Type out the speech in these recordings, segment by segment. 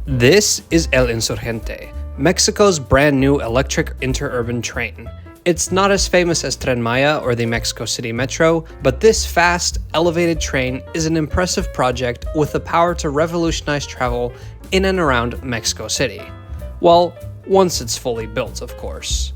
This is El Insurgente, Mexico's brand new electric interurban train. It's not as famous as Tren Maya or the Mexico City Metro, but this fast, elevated train is an impressive project with the power to revolutionize travel in and around Mexico City. Well, once it's fully built, of course.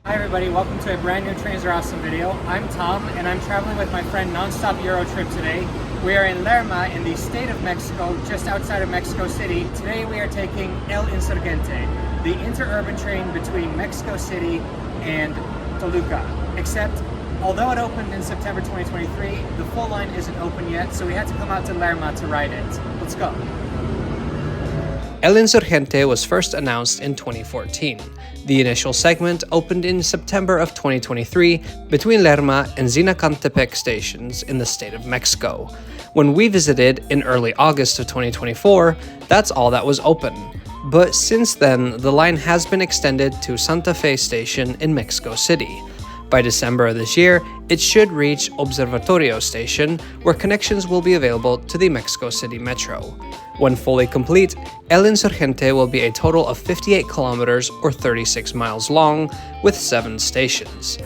Hi everybody, welcome to a brand new Trains Are Awesome video. I'm Tom and I'm traveling with my friend Nonstop Eurotrip today. We are in Lerma in the state of Mexico, just outside of Mexico City. Today we are taking El Insurgente, the interurban train between Mexico City and Toluca. Except, although it opened in September 2023, the full line isn't open yet, so we had to come out to Lerma to ride it. Let's go. El Insurgente was first announced in 2014. The initial segment opened in September of 2023 between Lerma and Zinacantepec stations in the state of Mexico. When we visited in early August of 2024, that's all that was open. But since then, the line has been extended to Santa Fe station in Mexico City. By December of this year, it should reach Observatorio station, where connections will be available to the Mexico City Metro. When fully complete, El Insurgente will be a total of 58 kilometers or 36 miles long, with 7 stations.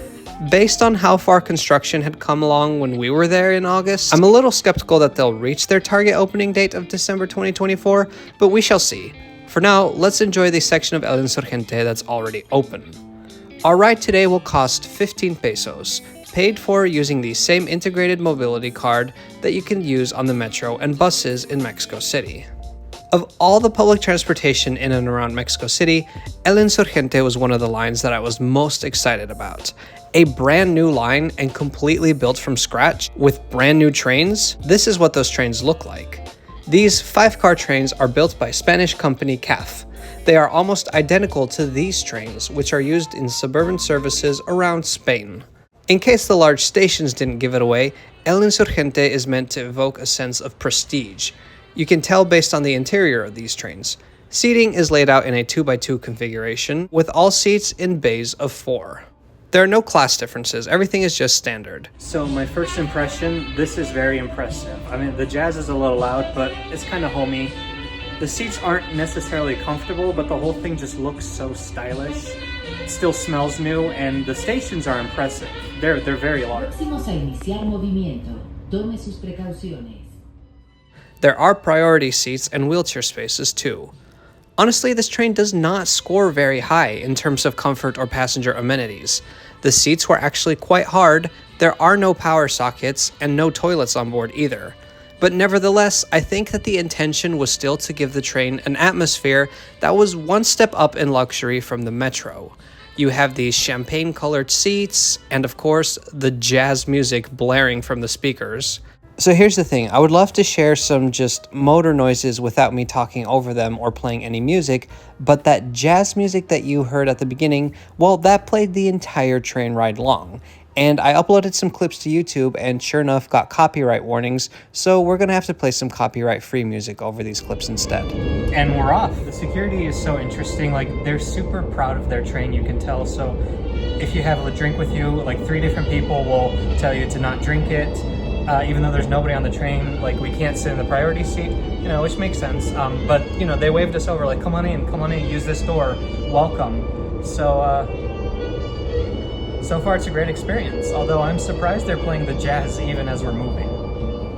Based on how far construction had come along when we were there in August, I'm a little skeptical that they'll reach their target opening date of December 2024, but we shall see. For now, let's enjoy the section of El Insurgente that's already open. Our ride today will cost 15 pesos, paid for using the same integrated mobility card that you can use on the metro and buses in Mexico City. Of all the public transportation in and around Mexico City, El Insurgente was one of the lines that I was most excited about. A brand new line and completely built from scratch with brand new trains. This is what those trains look like. These 5-car trains are built by Spanish company CAF. They are almost identical to these trains, which are used in suburban services around Spain. In case the large stations didn't give it away, El Insurgente is meant to evoke a sense of prestige. You can tell based on the interior of these trains. Seating is laid out in a 2x2 configuration, with all seats in bays of 4. There are no class differences, everything is just standard. So my first impression, this is very impressive. I mean, the jazz is a little loud, but it's kind of homey. The seats aren't necessarily comfortable, but the whole thing just looks so stylish. It still smells new, and the stations are impressive. They're very large. There are priority seats and wheelchair spaces too. Honestly, this train does not score very high in terms of comfort or passenger amenities. The seats were actually quite hard, there are no power sockets, and no toilets on board either. But nevertheless, I think that the intention was still to give the train an atmosphere that was one step up in luxury from the metro. You have these champagne-colored seats, and of course, the jazz music blaring from the speakers. So here's the thing, I would love to share some just motor noises without me talking over them or playing any music, but that jazz music that you heard at the beginning, well, that played the entire train ride long. And I uploaded some clips to YouTube and sure enough got copyright warnings, so we're gonna have to play some copyright-free music over these clips instead. And we're off. The security is so interesting, like they're super proud of their train, you can tell. So if you have a drink with you, like 3 different people will tell you to not drink it. Even though there's nobody on the train, like we can't sit in the priority seat, which makes sense. But they waved us over, like come on in, use this door, welcome. So far it's a great experience, although I'm surprised they're playing the jazz even as we're moving.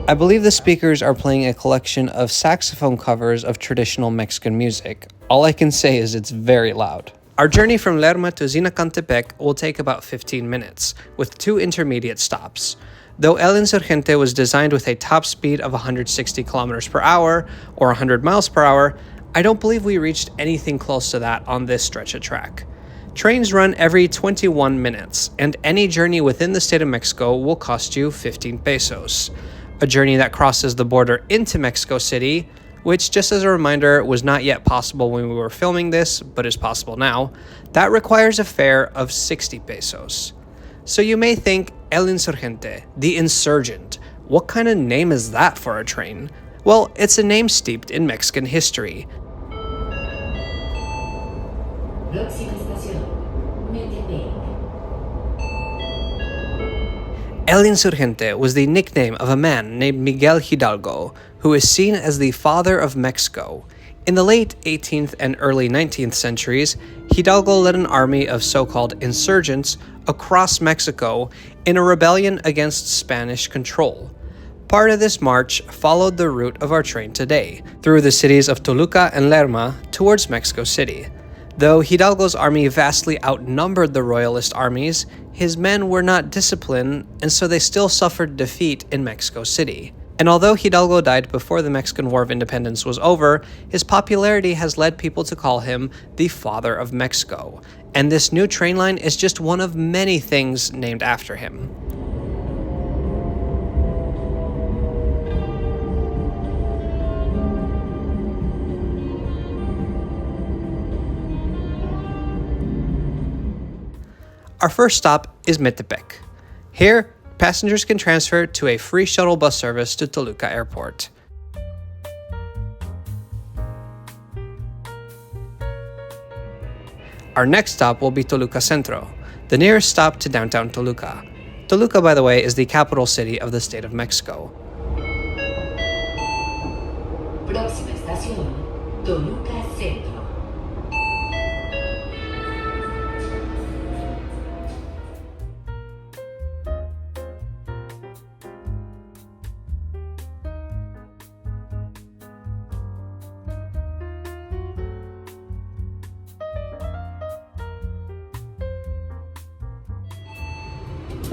I believe the speakers are playing a collection of saxophone covers of traditional Mexican music. All I can say is it's very loud. Our journey from Lerma to Zinacantepec will take about 15 minutes, with 2 intermediate stops. Though El Insurgente was designed with a top speed of 160 kilometers per hour or 100 miles per hour, I don't believe we reached anything close to that on this stretch of track. Trains run every 21 minutes, and any journey within the state of Mexico will cost you 15 pesos. A journey that crosses the border into Mexico City, which just as a reminder was not yet possible when we were filming this, but is possible now, that requires a fare of 60 pesos. So you may think, El Insurgente, the insurgent. What kind of name is that for a train? Well, it's a name steeped in Mexican history. El Insurgente was the nickname of a man named Miguel Hidalgo, who is seen as the father of Mexico. In the late 18th and early 19th centuries, Hidalgo led an army of so-called insurgents across Mexico in a rebellion against Spanish control. Part of this march followed the route of our train today, through the cities of Toluca and Lerma towards Mexico City. Though Hidalgo's army vastly outnumbered the royalist armies, his men were not disciplined, and so they still suffered defeat in Mexico City. And although Hidalgo died before the Mexican War of Independence was over, his popularity has led people to call him the Father of Mexico. And this new train line is just one of many things named after him. Our first stop is Metepec. Here, passengers can transfer to a free shuttle bus service to Toluca Airport. Our next stop will be Toluca Centro, the nearest stop to downtown Toluca. Toluca, by the way, is the capital city of the state of Mexico. Próxima estación, Toluca Centro.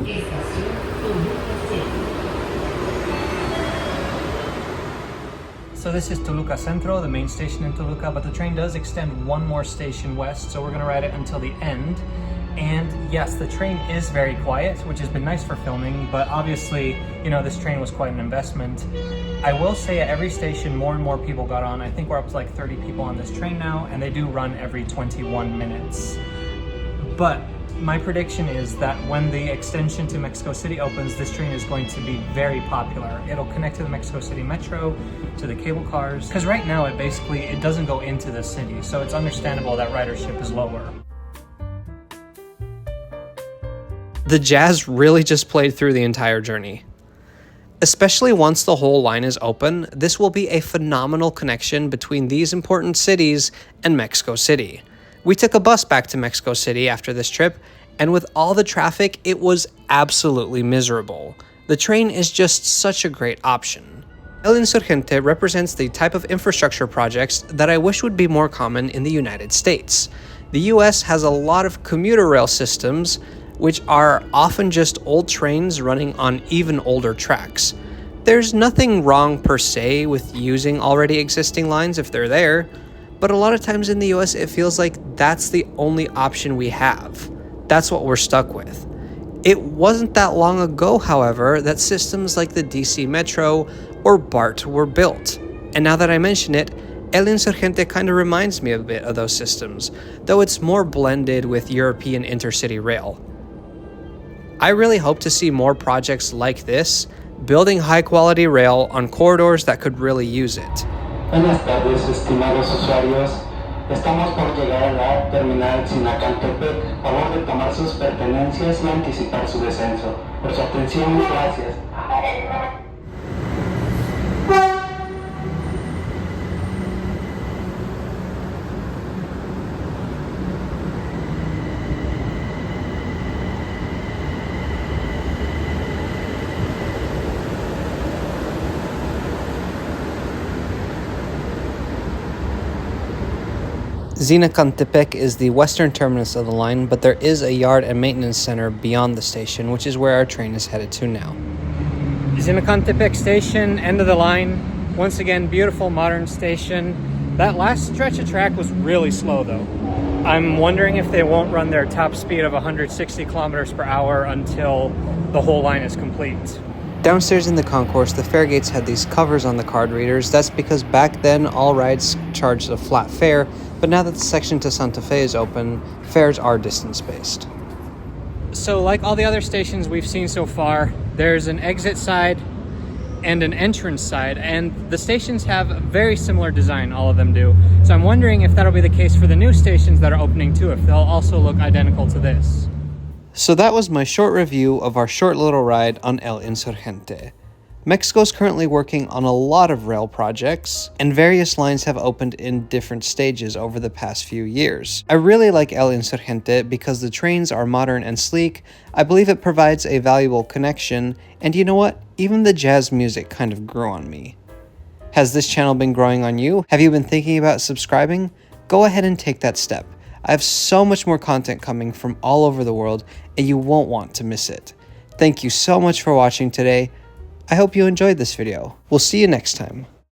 Estación Toluca Centro. So this is Toluca Centro, the main station in Toluca, but the train does extend one more station west, so we're going to ride it until the end. And yes, the train is very quiet, which has been nice for filming, but obviously, you know, this train was quite an investment. I will say at every station, more and more people got on. I think we're up to like 30 people on this train now, and they do run every 21 minutes. But my prediction is that when the extension to Mexico City opens, this train is going to be very popular. It'll connect to the Mexico City Metro, to the cable cars, because right now it doesn't go into the city, so it's understandable that ridership is lower. The jazz really just played through the entire journey. Especially once the whole line is open, this will be a phenomenal connection between these important cities and Mexico City. We took a bus back to Mexico City after this trip, and with all the traffic, it was absolutely miserable. The train is just such a great option. El Insurgente represents the type of infrastructure projects that I wish would be more common in the United States. The US has a lot of commuter rail systems, which are often just old trains running on even older tracks. There's nothing wrong per se with using already existing lines if they're there, but a lot of times in the US it feels like that's the only option we have. That's what we're stuck with. It wasn't that long ago, however, that systems like the DC Metro or BART were built. And now that I mention it, El Insurgente kind of reminds me a bit of those systems, though it's more blended with European intercity rail. I really hope to see more projects like this, building high-quality rail on corridors that could really use it. Buenas tardes, estimados usuarios. Estamos por llegar a la terminal Zinacantepec. Favor de tomar sus pertenencias y anticipar su descenso. Por su atención, gracias. Zinacantepec is the western terminus of the line, but there is a yard and maintenance center beyond the station, which is where our train is headed to now. Zinacantepec station, end of the line. Once again, beautiful modern station. That last stretch of track was really slow though. I'm wondering if they won't run their top speed of 160 kilometers per hour until the whole line is complete. Downstairs in the concourse, the fare gates had these covers on the card readers. That's because back then all rides charged a flat fare, but now that the section to Santa Fe is open, fares are distance-based. So like all the other stations we've seen so far, there's an exit side and an entrance side, and the stations have a very similar design, all of them do. So I'm wondering if that'll be the case for the new stations that are opening too, if they'll also look identical to this. So that was my short review of our short little ride on El Insurgente. Mexico is currently working on a lot of rail projects, and various lines have opened in different stages over the past few years. I really like El Insurgente because the trains are modern and sleek. I believe it provides a valuable connection, and you know what? Even the jazz music kind of grew on me. Has this channel been growing on you? Have you been thinking about subscribing? Go ahead and take that step. I have so much more content coming from all over the world, and you won't want to miss it. Thank you so much for watching today. I hope you enjoyed this video. We'll see you next time.